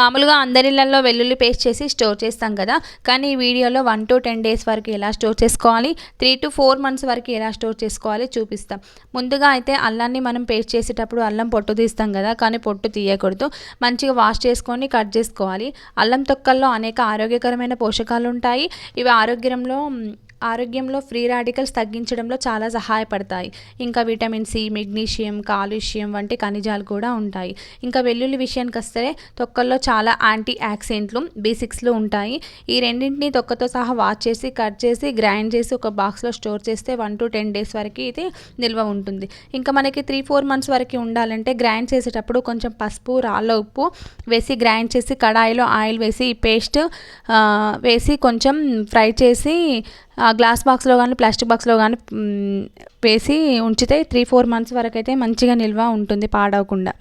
మామూలుగా అందరిళ్ళల్లో వెల్లుల్లి పేస్ట్ చేసి స్టోర్ చేస్తాం కదా, కానీ ఈ వీడియోలో 1 to 10 days వరకు ఎలా స్టోర్ చేసుకోవాలి, 3 to 4 months వరకు ఎలా స్టోర్ చేసుకోవాలి చూపిస్తాం. ముందుగా అయితే అల్లాన్ని మనం పేస్ట్ చేసేటప్పుడు అల్లం పొట్టు తీస్తాం కదా, కానీ పొట్టు తీయకూడదు. మంచిగా వాష్ చేసుకొని కట్ చేసుకోవాలి. అల్లం తొక్కల్లో అనేక ఆరోగ్యకరమైన పోషకాలు ఉంటాయి. ఇవి ఆరోగ్యంలో ఫ్రీ రాడికల్స్ తగ్గించడంలో చాలా సహాయపడతాయి. ఇంకా విటమిన్ సి, మెగ్నీషియం, కాల్షియం వంటి ఖనిజాలు కూడా ఉంటాయి. ఇంకా వెల్లుల్లి విషయానికి వస్తే తొక్కల్లో చాలా యాంటీ ఆక్సిడెంట్లు, B6లు ఉంటాయి. ఈ రెండింటిని తొక్కతో సహా వాష్ చేసి కట్ చేసి గ్రైండ్ చేసి ఒక బాక్స్లో స్టోర్ చేస్తే 1 to 10 days వరకు ఇది నిల్వ ఉంటుంది. ఇంకా మనకి 3-4 months వరకు ఉండాలంటే గ్రైండ్ చేసేటప్పుడు కొంచెం పసుపు, రాళ్ళ ఉప్పు వేసి గ్రైండ్ చేసి కడాయిలో ఆయిల్ వేసి ఈ పేస్ట్ వేసి కొంచెం ఫ్రై చేసి గ్లాస్ బాక్స్లో కానీ ప్లాస్టిక్ బాక్స్లో కానీ వేసి ఉంచితే 3-4 months వరకు అయితే మంచిగా నిల్వ ఉంటుంది, పాడవకుండా.